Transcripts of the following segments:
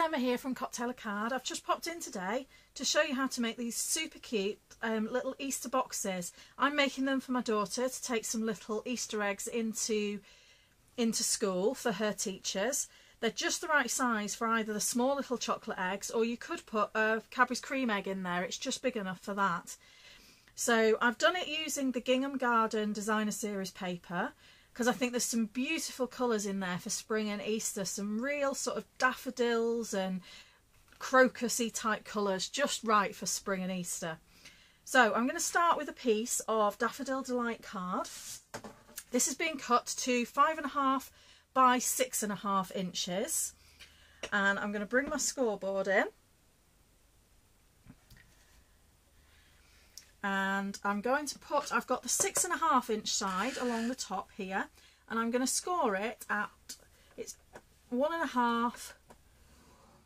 Emma here from Cocktail Card. I've just popped in today to show you how to make these super cute little Easter boxes. I'm making them for my daughter to take some little Easter eggs into school for her teachers. They're just the right size for either the small little chocolate eggs, or you could put a Cadbury's cream egg in there. It's just big enough for that. So I've done it using the Gingham Garden Designer Series paper, because I think there's some beautiful colours in there for spring and Easter, some real sort of daffodils and crocusy type colours, just right for spring and Easter. So I'm going to start with a piece of Daffodil Delight card. This is being cut to 5.5 by 6.5 inches, and I'm going to bring my scoreboard in, and I'm going to put, I've got the 6.5 inch side along the top here, and I'm going to score it at, it's 1.5,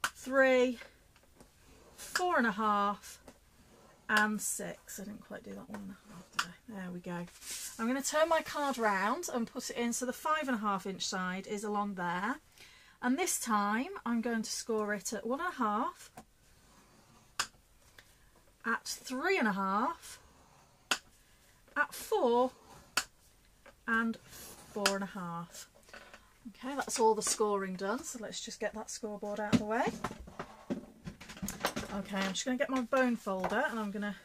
3, 4.5 and 6. I didn't quite do that 1.5, did I? There we go. I'm going to turn my card round and put it in so the 5.5 inch side is along there, and this time I'm going to score it at 1.5, at 3.5, at 4 and 4.5. Okay, that's all the scoring done, so let's just get that scoreboard out of the way. Okay, I'm just going to get my bone folder and I'm going to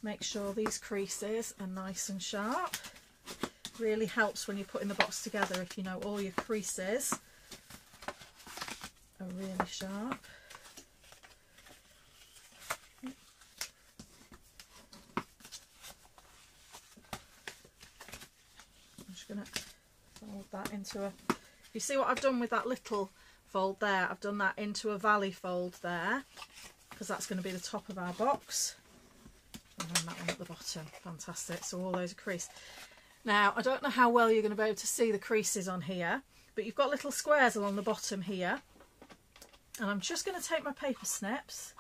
make sure these creases are nice and sharp. Really helps when you're putting the box together if you know all your creases are really sharp. I'm just going to fold that into a... You see what I've done with that little fold there? I've done that into a valley fold there, because that's going to be the top of our box, and then that one at the bottom. Fantastic. So all those are creased. Now I don't know how well you're going to be able to see the creases on here, but you've got little squares along the bottom here, and I'm just going to take my paper snips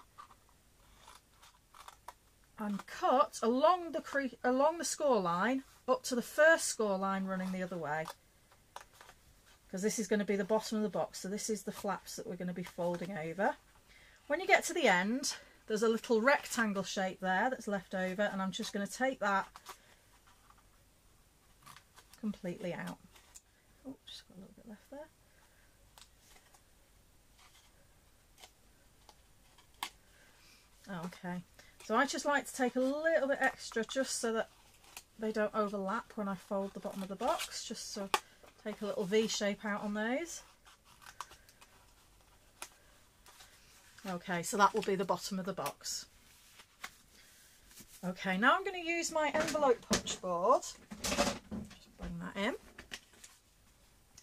and cut along the score line up to the first score line running the other way, because this is going to be the bottom of the box. So this is the flaps that we're going to be folding over. When you get to the end, there's a little rectangle shape there that's left over, and I'm just going to take that completely out. Oh, just got a little bit left there. Okay, so I just like to take a little bit extra just so that they don't overlap when I fold the bottom of the box, just so take a little V shape out on those. Okay, so that will be the bottom of the box. Okay, now I'm going to use my envelope punch board. Just bring that in,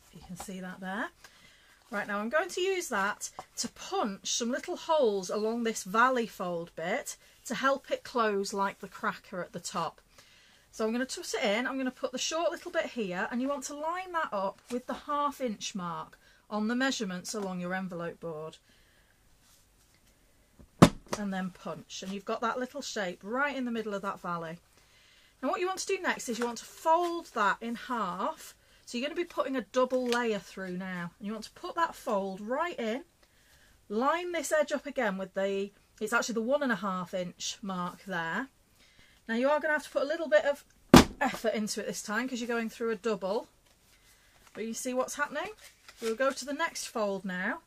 if you can see that there. Right, now I'm going to use that to punch some little holes along this valley fold bit to help it close like the cracker at the top. So I'm going to tuck it in, I'm going to put the short little bit here, and you want to line that up with the 1/2 inch mark on the measurements along your envelope board. And then punch, and you've got that little shape right in the middle of that valley. Now what you want to do next is you want to fold that in half. So you're going to be putting a double layer through now. And you want to put that fold right in, line this edge up again with the, it's actually the 1.5 inch mark there. Now you are going to have to put a little bit of effort into it this time because you're going through a double. But you see what's happening? We'll go to the next fold now.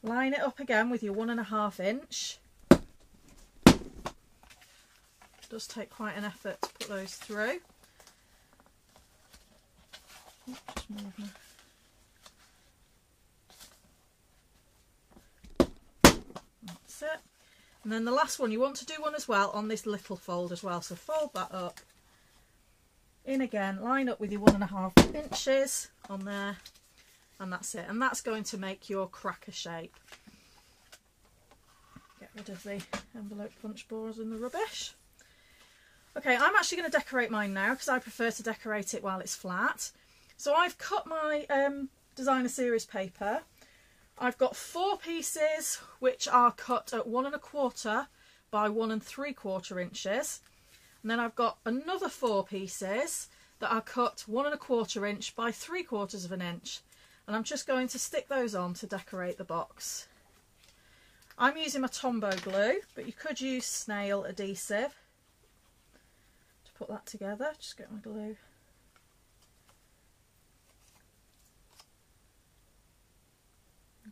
Line it up again with your 1.5 inch. It does take quite an effort to put those through. Just move my... That's it. And then the last one, you want to do one as well on this little fold as well. So fold that up, in again, line up with your 1.5 inches on there, and that's it. And that's going to make your cracker shape. Get rid of the envelope punch boards and the rubbish. Okay, I'm actually going to decorate mine now because I prefer to decorate it while it's flat. So I've cut my Designer Series paper. I've got 4 pieces which are cut at 1.25 by 1.75 inches, and then I've got another 4 pieces that are cut 1.25 inch by 3/4 of an inch, and I'm just going to stick those on to decorate the box. I'm using my Tombow glue, but you could use snail adhesive to put that together. Just get my glue.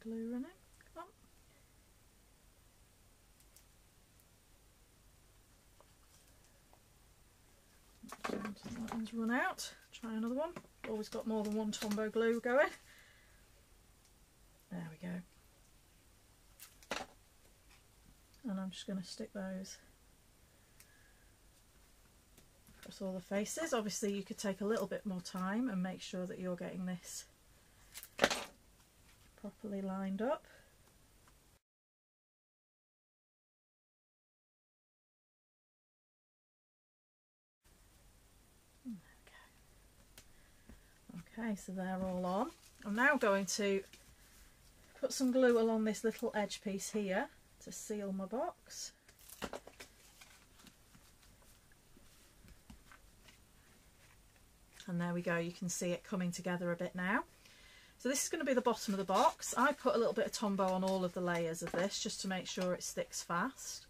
Glue running. Come on. That one's run out. Try another one. Always got more than one Tombow glue going. There we go. And I'm just going to stick those across all the faces. Obviously you could take a little bit more time and make sure that you're getting this properly lined up. Okay, so they're all on. I'm now going to put some glue along this little edge piece here to seal my box. And there we go, you can see it coming together a bit now. So this is going to be the bottom of the box. I put a little bit of Tombow on all of the layers of this just to make sure it sticks fast.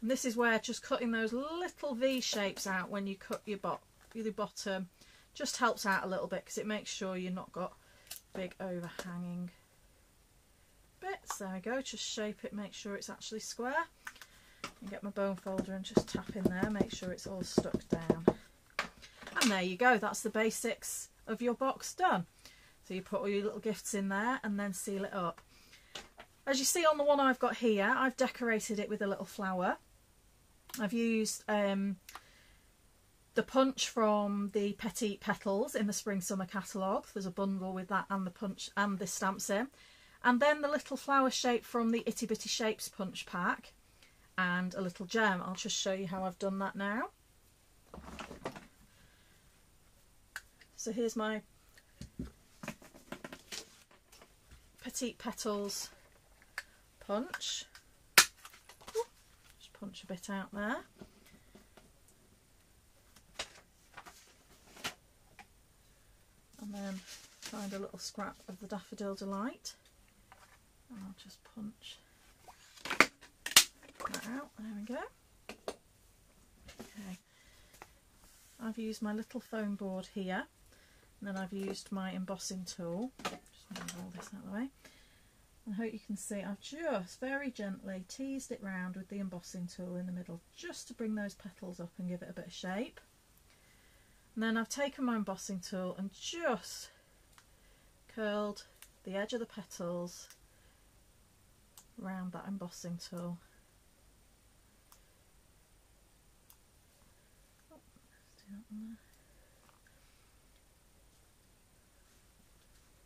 And this is where just cutting those little V shapes out when you cut your bottom just helps out a little bit, because it makes sure you've not got big overhanging bits. There we go, just shape it, make sure it's actually square. And get my bone folder and just tap in there, make sure it's all stuck down. And there you go, that's the basics of your box done. So you put all your little gifts in there and then seal it up. As you see on the one I've got here, I've decorated it with a little flower. I've used the punch from the Petite Petals in the Spring Summer catalogue. There's a bundle with that and the punch and the stamps in. And then the little flower shape from the Itty Bitty Shapes punch pack. And a little gem. I'll just show you how I've done that now. So here's my Petite Petals punch. Just punch a bit out there. And then find a little scrap of the Daffodil Delight. And I'll just punch that out. There we go. Okay. I've used my little foam board here, and then I've used my embossing tool. Just move all this out of the way. I hope you can see I've just very gently teased it round with the embossing tool in the middle, just to bring those petals up and give it a bit of shape. And then I've taken my embossing tool and just curled the edge of the petals round that embossing tool.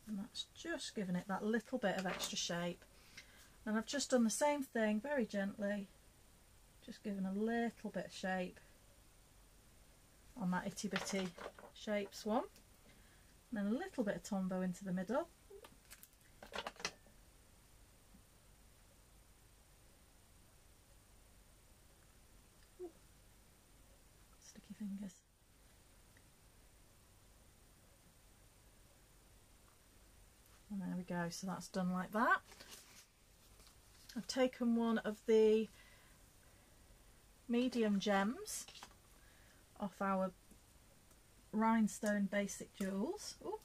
And that's just giving it that little bit of extra shape. And I've just done the same thing very gently, just giving a little bit of shape on that Itty Bitty Shapes one. And then a little bit of Tombow into the middle. Sticky fingers. And there we go, so that's done like that. I've taken one of the medium gems off our Rhinestone Basic Jewels. Oh,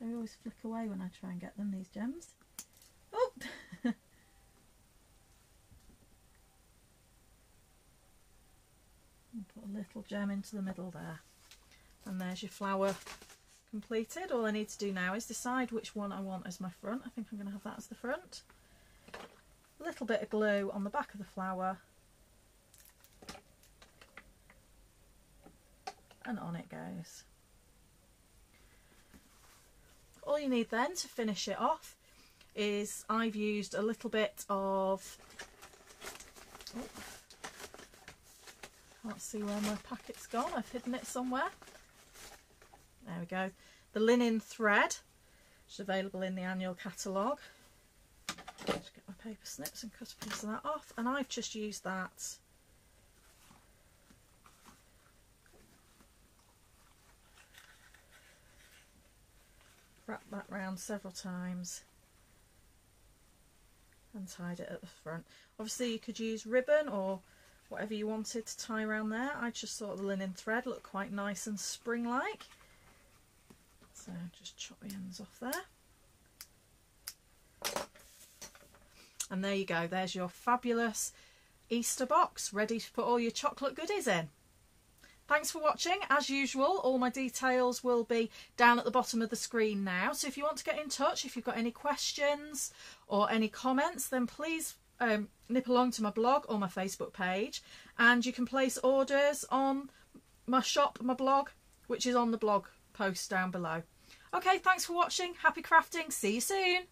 they always flick away when I try and get them, these gems. Oh! And put a little gem into the middle there. And there's your flower completed. All I need to do now is decide which one I want as my front. I think I'm going to have that as the front. A little bit of glue on the back of the flower, and on it goes. All you need then to finish it off is I've used a little bit of, can't see where my packet's gone, I've hidden it somewhere. There we go. The linen thread, which is available in the annual catalogue. Just get my paper snips and cut a piece of that off. And I've just used that wrap that round several times and tied it at the front. Obviously you could use ribbon or whatever you wanted to tie around there. I just thought the linen thread looked quite nice and spring-like. So just chop the ends off there. And there you go, there's your fabulous Easter box ready to put all your chocolate goodies in. Thanks for watching. As usual, all my details will be down at the bottom of the screen now. So if you want to get in touch, if you've got any questions or any comments, then please nip along to my blog or my Facebook page, and you can place orders on my shop, my blog, which is on the blog post down below. Okay, thanks for watching. Happy crafting. See you soon.